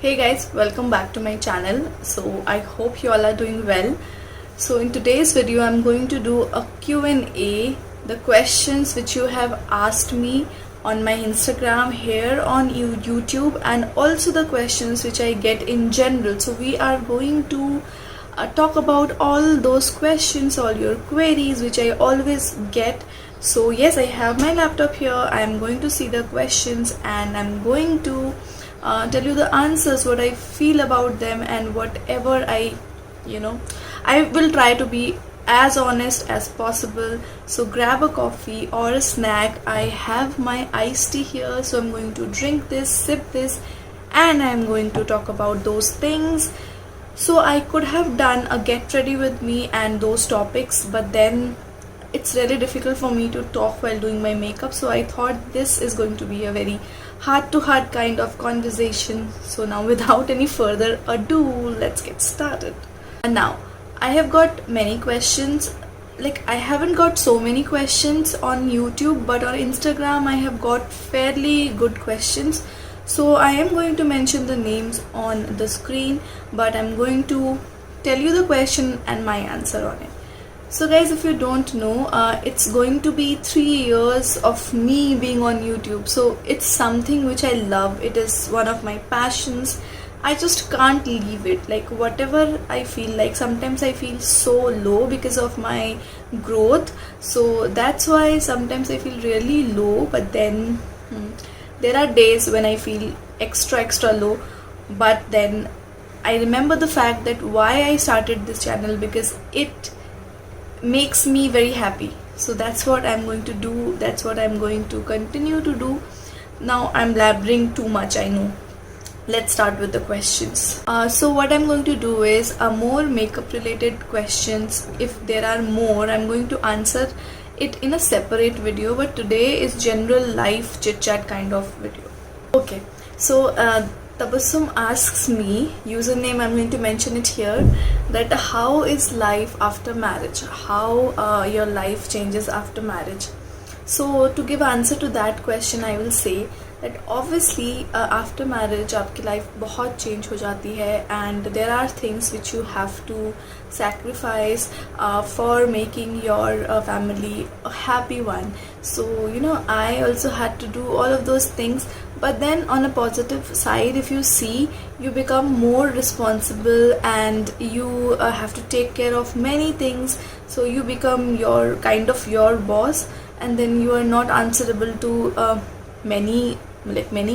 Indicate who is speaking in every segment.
Speaker 1: Hey guys, welcome back to my channel. So I hope you all are doing well. So in today's video I'm going to do a Q&A, the questions which you have asked me on my Instagram, here on YouTube, and also the questions which I get in general. So we are going to talk about all those questions, all your queries which I always get. So yes, I have my laptop here. I am going to see the questions and I'm going to tell you the answers, what I feel about them, and whatever I will try to be as honest as possible. So grab a coffee or a snack. I have my iced tea here, so I'm going to drink this, sip this, and I'm going to talk about those things. So I could have done a get ready with me and those topics, but then it's really difficult for me to talk while doing my makeup, so I thought this is going to be a very heart to heart kind of conversation. So now without any further ado, let's get started. And now I have got many questions. Like, I haven't got so many questions on YouTube, but on Instagram I have got fairly good questions. So I am going to mention the names on the screen, but I'm going to tell you the question and my answer on it. So guys, if you don't know, it's going to be 3 years of me being on YouTube. So it's something which I love. It is one of my passions. I just can't leave it. Like, whatever I feel like, sometimes I feel so low because of my growth. So that's why sometimes I feel really low, but then there are days when I feel extra low. But then I remember the fact that why I started this channel, because it makes me very happy. So that's what I'm going to do. That's what I'm going to continue to do. Now I'm blabbering too much, I know. Let's start with the questions. So what I'm going to do is more makeup related questions. If there are more, I'm going to answer it in a separate video, but today is general life chit chat kind of video. Okay, so Tabassum asks me, username I'm going to mention it here, that how is life after marriage? How your life changes after marriage? So to give answer to that question, I will say that obviously after marriage आपकी life बहुत change हो जाती है, and there are things which you have to sacrifice for making your family a happy one. So I also had to do all of those things, but then on a positive side, if you see, you become more responsible and you have to take care of many things. So you become your boss, and then you are not answerable to many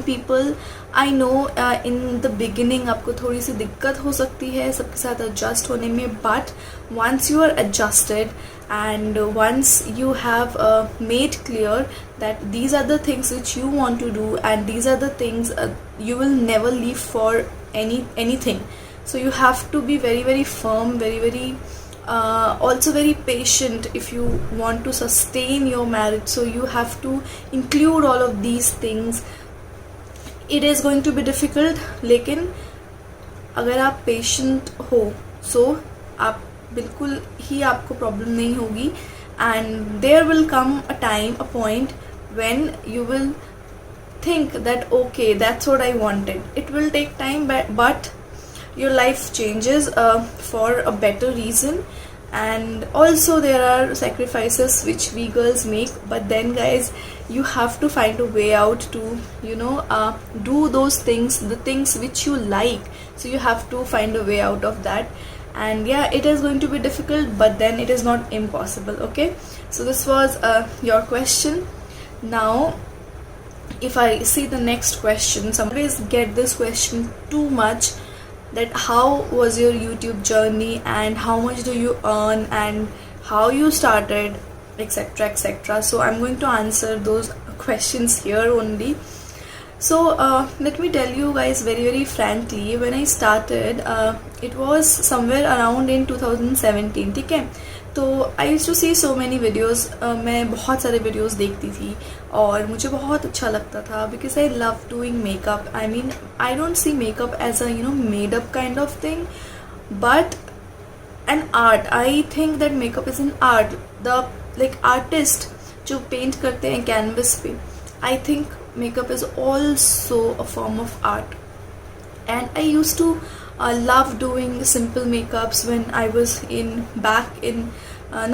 Speaker 1: people. I know in the beginning आपको थोड़ी सी दिक्कत हो सकती है सबके साथ adjust होने में, but once you are adjusted and once you have made clear that these are the things which you want to do and these are the things you will never leave for anything. So you have to be very firm, very also very patient if you want to sustain your marriage. So you have to include all of these things. It is going to be difficult, लेकिन अगर आप patient हो, so आप बिल्कुल ही आपको problem नहीं होगी, and there will come a time, a point when you will think that okay, that's what I wanted. It will take time, but your life changes for a better reason. And also there are sacrifices which we girls make, but then guys, you have to find a way out to do those things, the things which you like. So you have to find a way out of that. And yeah, it is going to be difficult, but then it is not impossible. Okay, so this was your question. Now if I see the next question, some always get this question too much, that how was your YouTube journey and how much do you earn and how you started, etc. So I'm going to answer those questions here only. So let me tell you guys very frankly, when I started it was somewhere around in 2017. ठीक है, तो I used to see so many videos. मैं बहुत सारे videos देखती थी और मुझे बहुत अच्छा लगता था, because I love doing makeup. I mean, I don't see makeup as a made up kind of thing, but an art. I think that makeup is an art. The artist जो paint करते हैं canvas पे, I think makeup is also a form of art. and I used to love doing simple makeups when I was back in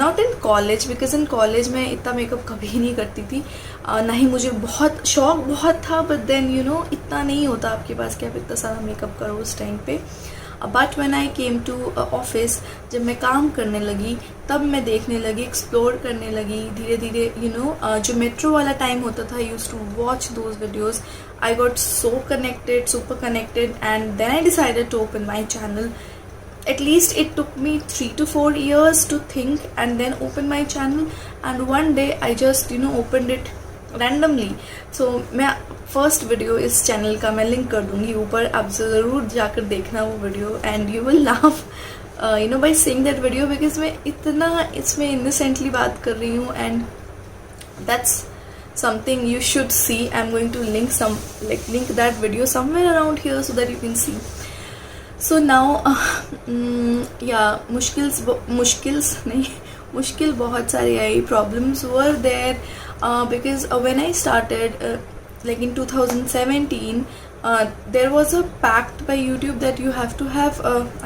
Speaker 1: not in college, because in college मैं इतना makeup कभी नहीं करती थी, ना ही मुझे बहुत शौक बहुत था, बट देन इतना नहीं होता आपके पास कि आप इतना सारा मेकअप करो उस टाइम पे. But when I came to office, जब मैं काम करने लगी तब मैं देखने लगी, एक्सप्लोर करने लगी धीरे धीरे. जो मेट्रो वाला टाइम होता था, I used to watch those videos. I got so connected, super connected, and then I decided to open my channel. At least it took me 3 to 4 years to think and then open my channel, and one day I just opened it randomly. So मैं first video इस channel का मैं link कर दूंगी ऊपर, आप ज़रूर जाकर देखना वो video, and you will laugh by seeing that video, because मैं इतना इसमें इनोसेंटली बात कर रही हूँ, and that's something you should see. I'm going to link that video somewhere around here so that you can see. So now yeah, मुश्किल बहुत सारी आई. Problems were there because when I started like in 2017, there was a pact by YouTube that you have to have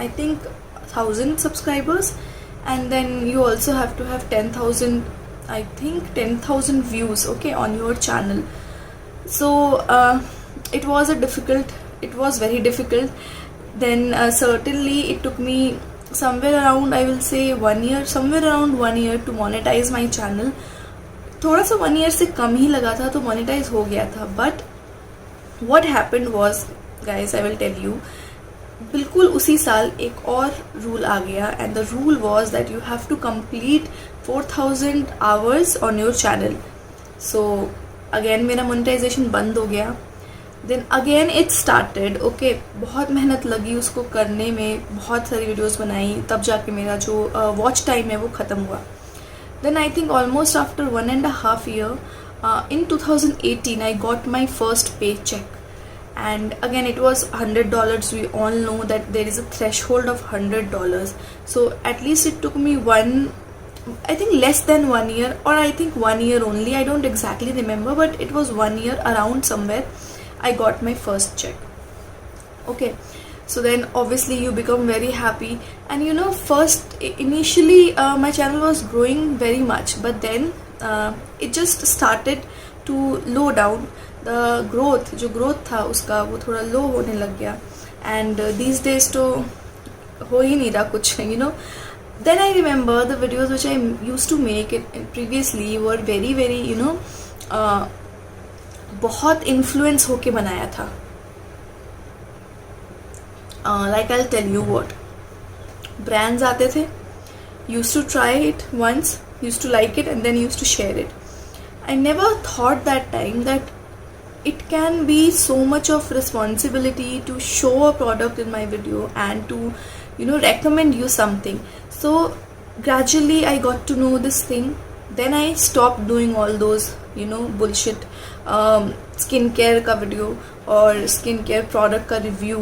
Speaker 1: I think 1,000 subscribers, and then you also have to have 10,000 views, okay, on your channel. So it was very difficult. Then certainly it took me somewhere around, I will say 1 year, to monetize my channel. थोड़ा सा 1 year से कम ही लगा था तो monetize हो गया था. But what happened was, guys, I will tell you, बिल्कुल उसी साल एक और रूल आ गया, and the rule was that you have to complete 4,000 hours on your channel. So again मेरा मोनेटाइजेशन बंद हो गया. Then again it started. Okay, बहुत मेहनत लगी उसको करने में, बहुत सारी वीडियोस बनाई, तब जाके मेरा जो वॉच टाइम है वो ख़त्म हुआ. Then I think almost after 1.5 year, in 2018 I got my first paycheck. And again it was $100. We all know that there is a threshold of $100. So at least it took me I think less than 1 year, or I think 1 year only, I don't exactly remember, but it was 1 year around somewhere I got my first check. Okay, so then obviously you become very happy, and first initially my channel was growing very much, but then it just started to low down. जो growth था उसका वो थोड़ा लो होने लग गया, and these days तो हो ही नहीं रहा कुछ. Then I remember the videos which I used to make it previously were very very बहुत इन्फ्लुएंस होके बनाया था. Like I tell you what, brands आते थे, used to try it once, used to like it, and then used to share it. I never thought that time that it can be so much of responsibility to show a product in my video and to recommend you something. So gradually I got to know this thing. Then I stopped doing all those bullshit skincare का video और skincare product का review.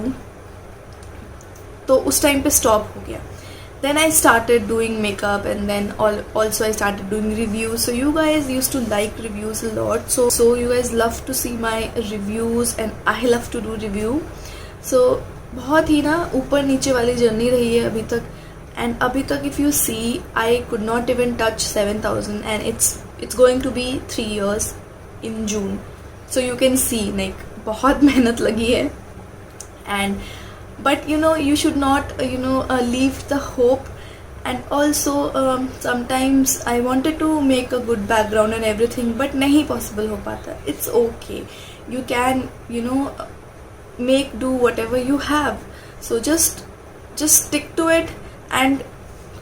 Speaker 1: तो उस time पे stop हो गया. Then I started doing makeup, and then also I started doing reviews. So you guys used to like reviews a lot. So you guys love to see my reviews, and I love to do review. So बहुत ही ऊपर नीचे वाली journey रही है अभी तक. And अभी तक if you see, I could not even touch 7,000, and it's going to be 3 years in June. So you can see like बहुत मेहनत लगी है. And but you should not leave the hope. And also sometimes I wanted to make a good background and everything, but nahi possible ho pata. It's okay, you can do whatever you have. So just stick to it and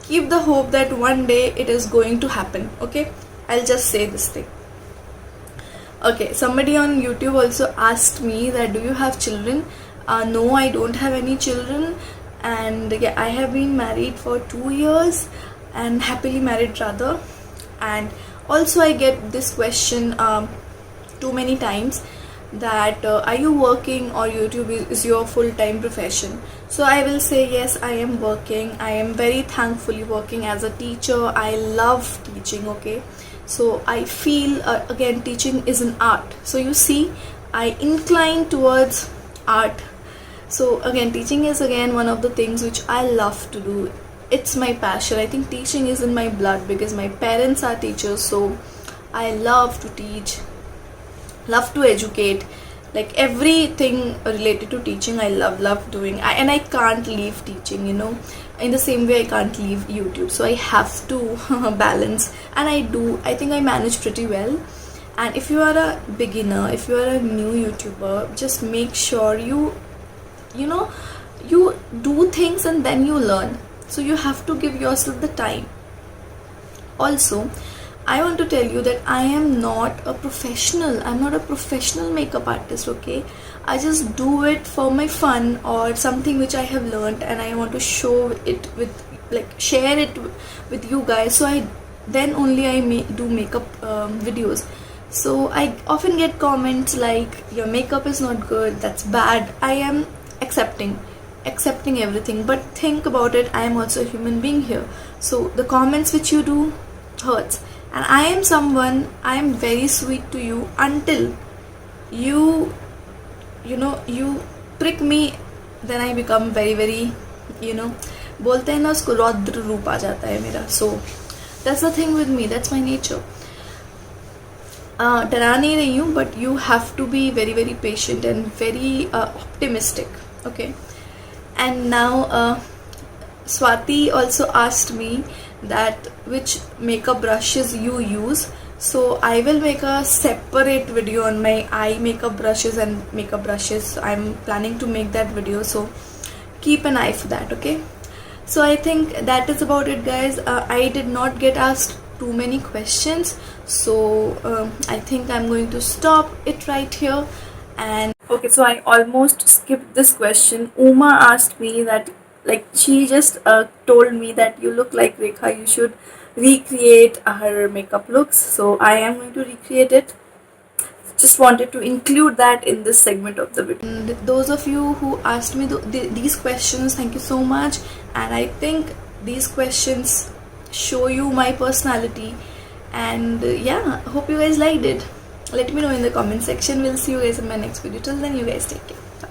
Speaker 1: keep the hope that one day it is going to happen. Okay, I'll just say this thing. Okay, somebody on YouTube also asked me that do you have children. No, I don't have any children, and yeah, I have been married for 2 years, and happily married rather. And also I get this question too many times that are you working or YouTube is your full-time profession? So I will say yes, I am working. I am very thankfully working as a teacher. I love teaching. Okay, so I feel again teaching is an art. So you see, I incline towards art. So again, teaching is again one of the things which I love to do. It's my passion. I think teaching is in my blood because my parents are teachers, so I love to teach, love to educate. Like everything related to teaching, I love doing. And I can't leave teaching, you know. In the same way, I can't leave YouTube. So I have to balance, and I do. I think I manage pretty well. And if you are a beginner, if you are a new YouTuber, just make sure you know, you do things and then you learn. So you have to give yourself the time. Also, I want to tell you that I am not a professional. I'm not a professional makeup artist, okay? I just do it for my fun or something which I have learned, and I want to show it with, like, share it with you guys. So then only I do makeup videos. So I often get comments like, your makeup is not good, that's bad. I am accepting everything, but think about it, I am also a human being here. So the comments which you do hurts, and I am someone, I am very sweet to you until you know, you prick me, then I become very very, you know, बोलते हैं ना उसको, रौद्र रूप आ जाता है मेरा. So that's the thing with me, that's my nature. डरा नहीं रही हूँ, but you have to be very very patient and very optimistic, okay? And now Swati also asked me that which makeup brushes you use. So I will make a separate video on my eye makeup brushes and makeup brushes. I'm planning to make that video, so keep an eye for that, okay? So I think that is about it, guys. I did not get asked too many questions, so I think I'm going to stop it right here. And okay, so I almost skipped this question. Uma asked me that, like, she just told me that you look like Rekha, you should recreate her makeup looks. So I am going to recreate it. Just wanted to include that in this segment of the video. And those of you who asked me these questions, thank you so much. And I think these questions show you my personality, and yeah, hope you guys liked it. Let me know in the comment section. We'll see you guys in my next video. Till then, you guys take care.